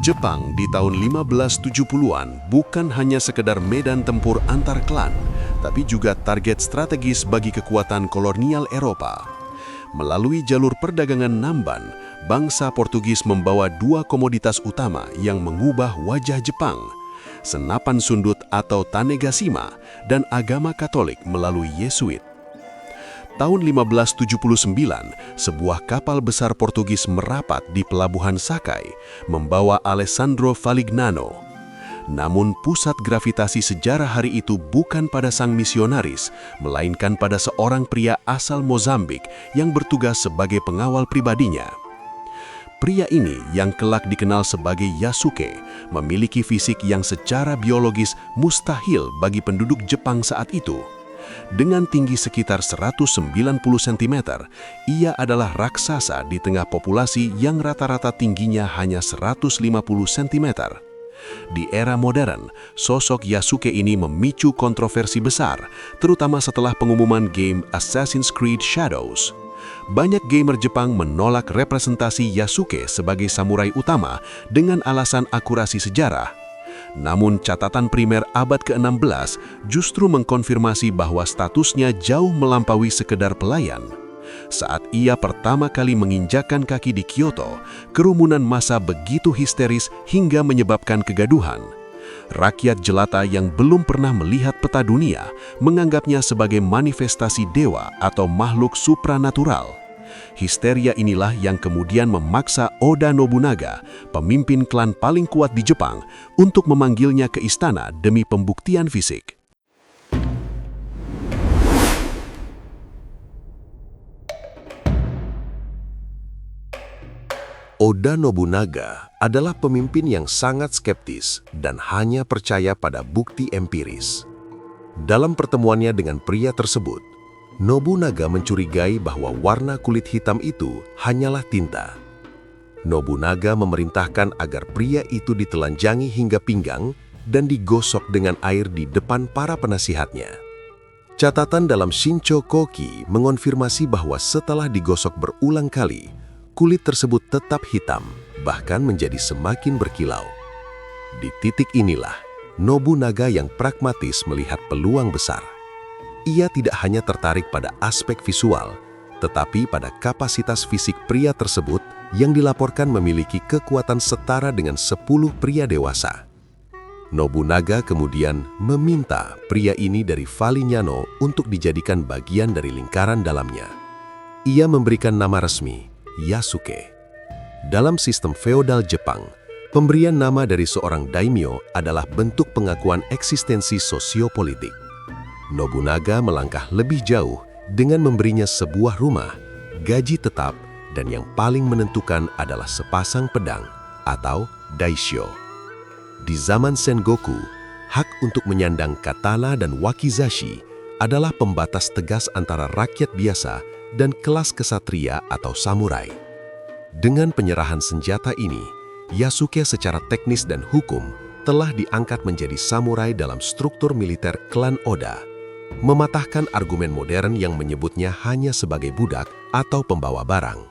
Jepang di tahun 1570-an bukan hanya sekedar medan tempur antar klan, tapi juga target strategis bagi kekuatan kolonial Eropa. Melalui jalur perdagangan Namban, bangsa Portugis membawa dua komoditas utama yang mengubah wajah Jepang, senapan sundut atau Tanegasima dan agama Katolik melalui Yesuit. Tahun 1579, sebuah kapal besar Portugis merapat di pelabuhan Sakai, membawa Alessandro Falignano. Namun pusat gravitasi sejarah hari itu bukan pada sang misionaris, melainkan pada seorang pria asal Mozambik yang bertugas sebagai pengawal pribadinya. Pria ini yang kelak dikenal sebagai Yasuke, memiliki fisik yang secara biologis mustahil bagi penduduk Jepang saat itu. Dengan tinggi sekitar 190 cm, ia adalah raksasa di tengah populasi yang rata-rata tingginya hanya 150 cm. Di era modern, sosok Yasuke ini memicu kontroversi besar, terutama setelah pengumuman game Assassin's Creed Shadows. Banyak gamer Jepang menolak representasi Yasuke sebagai samurai utama dengan alasan akurasi sejarah. Namun catatan primer abad ke-16 justru mengkonfirmasi bahwa statusnya jauh melampaui sekedar pelayan. Saat ia pertama kali menginjakkan kaki di Kyoto, kerumunan massa begitu histeris hingga menyebabkan kegaduhan. Rakyat jelata yang belum pernah melihat peta dunia menganggapnya sebagai manifestasi dewa atau makhluk supranatural. Histeria inilah yang kemudian memaksa Oda Nobunaga, pemimpin klan paling kuat di Jepang, untuk memanggilnya ke istana demi pembuktian fisik. Oda Nobunaga adalah pemimpin yang sangat skeptis dan hanya percaya pada bukti empiris. Dalam pertemuannya dengan pria tersebut, Nobunaga mencurigai bahwa warna kulit hitam itu hanyalah tinta. Nobunaga memerintahkan agar pria itu ditelanjangi hingga pinggang dan digosok dengan air di depan para penasihatnya. Catatan dalam Shincho Koki mengonfirmasi bahwa setelah digosok berulang kali, kulit tersebut tetap hitam, bahkan menjadi semakin berkilau. Di titik inilah, Nobunaga yang pragmatis melihat peluang besar. Ia tidak hanya tertarik pada aspek visual, tetapi pada kapasitas fisik pria tersebut yang dilaporkan memiliki kekuatan setara dengan 10 pria dewasa. Nobunaga kemudian meminta pria ini dari Falignano untuk dijadikan bagian dari lingkaran dalamnya. Ia memberikan nama resmi, Yasuke. Dalam sistem feodal Jepang, pemberian nama dari seorang daimyo adalah bentuk pengakuan eksistensi sosiopolitik. Nobunaga melangkah lebih jauh dengan memberinya sebuah rumah, gaji tetap, dan yang paling menentukan adalah sepasang pedang atau daisho. Di zaman Sengoku, hak untuk menyandang katana dan wakizashi adalah pembatas tegas antara rakyat biasa dan kelas kesatria atau samurai. Dengan penyerahan senjata ini, Yasuke secara teknis dan hukum telah diangkat menjadi samurai dalam struktur militer klan Oda, mematahkan argumen modern yang menyebutnya hanya sebagai budak atau pembawa barang.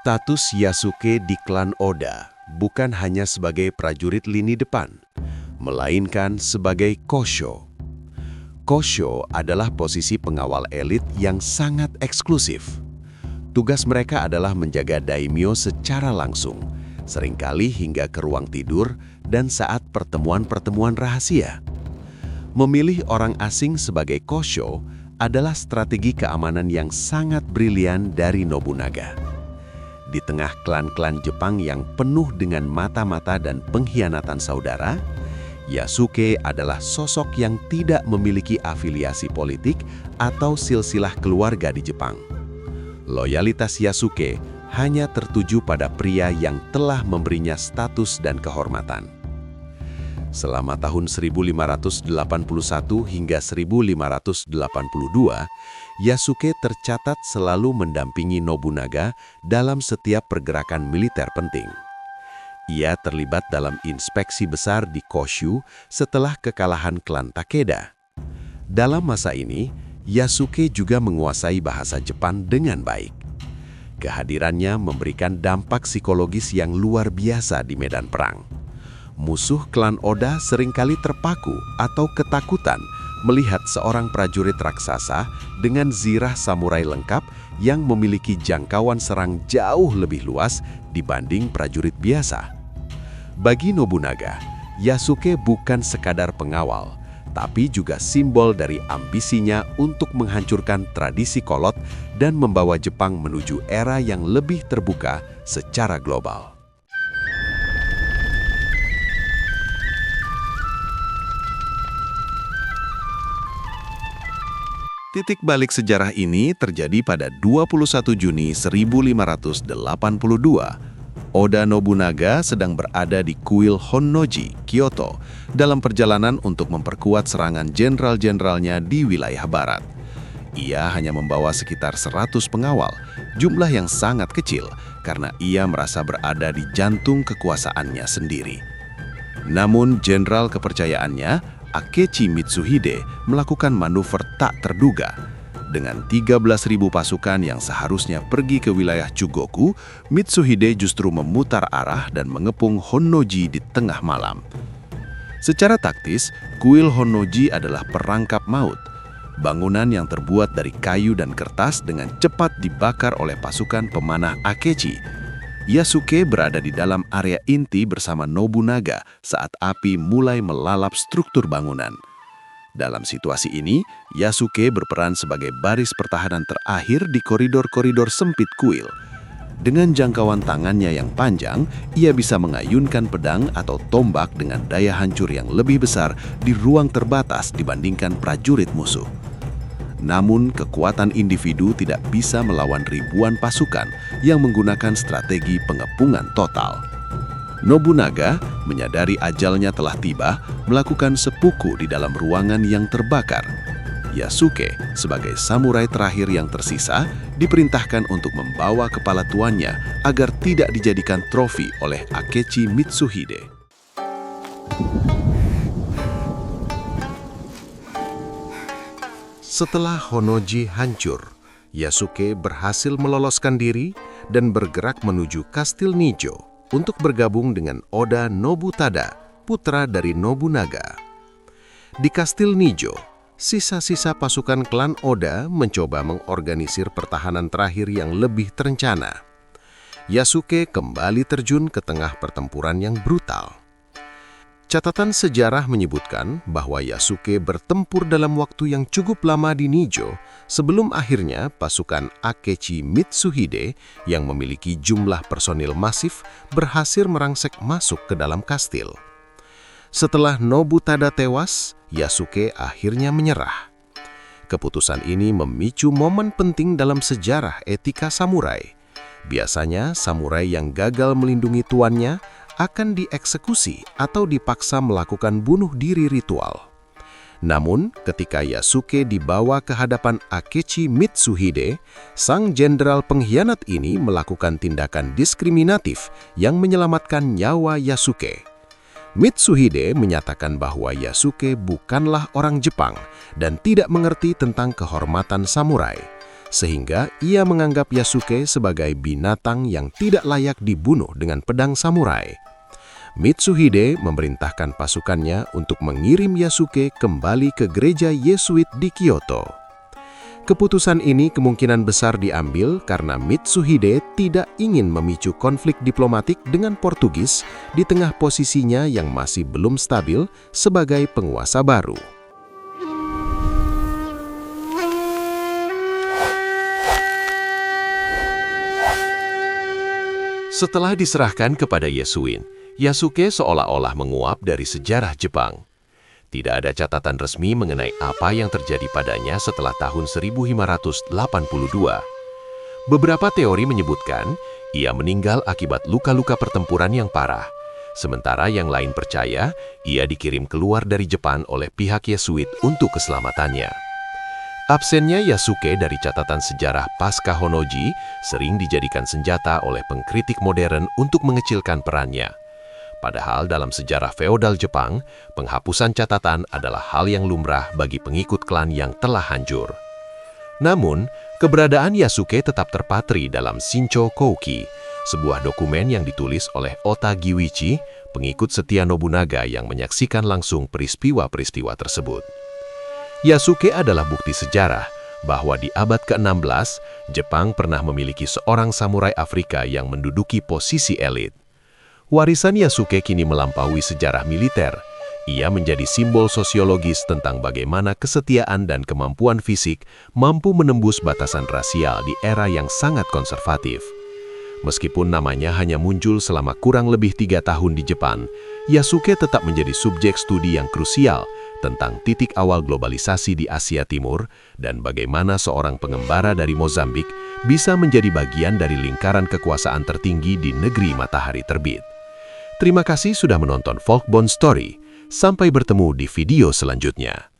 Status Yasuke di klan Oda bukan hanya sebagai prajurit lini depan, melainkan sebagai kosho. Kosho adalah posisi pengawal elit yang sangat eksklusif. Tugas mereka adalah menjaga daimyo secara langsung, seringkali hingga ke ruang tidur dan saat pertemuan-pertemuan rahasia. Memilih orang asing sebagai kosho adalah strategi keamanan yang sangat brilian dari Nobunaga. Di tengah klan-klan Jepang yang penuh dengan mata-mata dan pengkhianatan saudara, Yasuke adalah sosok yang tidak memiliki afiliasi politik atau silsilah keluarga di Jepang. Loyalitas Yasuke hanya tertuju pada pria yang telah memberinya status dan kehormatan. Selama tahun 1581 hingga 1582, Yasuke tercatat selalu mendampingi Nobunaga dalam setiap pergerakan militer penting. Ia terlibat dalam inspeksi besar di Koshu setelah kekalahan klan Takeda. Dalam masa ini, Yasuke juga menguasai bahasa Jepang dengan baik. Kehadirannya memberikan dampak psikologis yang luar biasa di medan perang. Musuh klan Oda seringkali terpaku atau ketakutan melihat seorang prajurit raksasa dengan zirah samurai lengkap yang memiliki jangkauan serang jauh lebih luas dibanding prajurit biasa. Bagi Nobunaga, Yasuke bukan sekadar pengawal, tapi juga simbol dari ambisinya untuk menghancurkan tradisi kolot dan membawa Jepang menuju era yang lebih terbuka secara global. Titik balik sejarah ini terjadi pada 21 Juni 1582. Oda Nobunaga sedang berada di kuil Honnoji, Kyoto, dalam perjalanan untuk memperkuat serangan jenderal-jenderalnya di wilayah barat. Ia hanya membawa sekitar 100 pengawal, jumlah yang sangat kecil karena ia merasa berada di jantung kekuasaannya sendiri. Namun jenderal kepercayaannya, Akechi Mitsuhide, melakukan manuver tak terduga. Dengan 13.000 pasukan yang seharusnya pergi ke wilayah Chugoku, Mitsuhide justru memutar arah dan mengepung Honnoji di tengah malam. Secara taktis, kuil Honnoji adalah perangkap maut. Bangunan yang terbuat dari kayu dan kertas dengan cepat dibakar oleh pasukan pemanah Akechi. Yasuke berada di dalam area inti bersama Nobunaga saat api mulai melalap struktur bangunan. Dalam situasi ini, Yasuke berperan sebagai baris pertahanan terakhir di koridor-koridor sempit kuil. Dengan jangkauan tangannya yang panjang, ia bisa mengayunkan pedang atau tombak dengan daya hancur yang lebih besar di ruang terbatas dibandingkan prajurit musuh. Namun, kekuatan individu tidak bisa melawan ribuan pasukan yang menggunakan strategi pengepungan total. Nobunaga, menyadari ajalnya telah tiba, melakukan seppuku di dalam ruangan yang terbakar. Yasuke, sebagai samurai terakhir yang tersisa, diperintahkan untuk membawa kepala tuannya agar tidak dijadikan trofi oleh Akechi Mitsuhide. Setelah Honnoji hancur, Yasuke berhasil meloloskan diri dan bergerak menuju Kastil Nijo untuk bergabung dengan Oda Nobutada, putra dari Nobunaga. Di Kastil Nijo, sisa-sisa pasukan klan Oda mencoba mengorganisir pertahanan terakhir yang lebih terencana. Yasuke kembali terjun ke tengah pertempuran yang brutal. Catatan sejarah menyebutkan bahwa Yasuke bertempur dalam waktu yang cukup lama di Nijo sebelum akhirnya pasukan Akechi Mitsuhide yang memiliki jumlah personil masif berhasil merangsek masuk ke dalam kastil. Setelah Nobutada tewas, Yasuke akhirnya menyerah. Keputusan ini memicu momen penting dalam sejarah etika samurai. Biasanya, samurai yang gagal melindungi tuannya akan dieksekusi atau dipaksa melakukan bunuh diri ritual. Namun, ketika Yasuke dibawa ke hadapan Akechi Mitsuhide, sang jenderal pengkhianat ini melakukan tindakan diskriminatif yang menyelamatkan nyawa Yasuke. Mitsuhide menyatakan bahwa Yasuke bukanlah orang Jepang dan tidak mengerti tentang kehormatan samurai, sehingga ia menganggap Yasuke sebagai binatang yang tidak layak dibunuh dengan pedang samurai. Mitsuhide memerintahkan pasukannya untuk mengirim Yasuke kembali ke gereja Yesuit di Kyoto. Keputusan ini kemungkinan besar diambil karena Mitsuhide tidak ingin memicu konflik diplomatik dengan Portugis di tengah posisinya yang masih belum stabil sebagai penguasa baru. Setelah diserahkan kepada Yesuin, Yasuke seolah-olah menguap dari sejarah Jepang. Tidak ada catatan resmi mengenai apa yang terjadi padanya setelah tahun 1582. Beberapa teori menyebutkan ia meninggal akibat luka-luka pertempuran yang parah, sementara yang lain percaya ia dikirim keluar dari Jepang oleh pihak Yesuit untuk keselamatannya. Absennya Yasuke dari catatan sejarah pasca Honnoji sering dijadikan senjata oleh pengkritik modern untuk mengecilkan perannya. Padahal dalam sejarah feodal Jepang, penghapusan catatan adalah hal yang lumrah bagi pengikut klan yang telah hancur. Namun, keberadaan Yasuke tetap terpatri dalam Shincho Kouki, sebuah dokumen yang ditulis oleh Ota Giwichi, pengikut setia Nobunaga yang menyaksikan langsung peristiwa-peristiwa tersebut. Yasuke adalah bukti sejarah bahwa di abad ke-16, Jepang pernah memiliki seorang samurai Afrika yang menduduki posisi elit. Warisan Yasuke kini melampaui sejarah militer. Ia menjadi simbol sosiologis tentang bagaimana kesetiaan dan kemampuan fisik mampu menembus batasan rasial di era yang sangat konservatif. Meskipun namanya hanya muncul selama kurang lebih 3 tahun di Jepang, Yasuke tetap menjadi subjek studi yang krusial tentang titik awal globalisasi di Asia Timur dan bagaimana seorang pengembara dari Mozambik bisa menjadi bagian dari lingkaran kekuasaan tertinggi di negeri matahari terbit. Terima kasih sudah menonton Folk Bond Story. Sampai bertemu di video selanjutnya.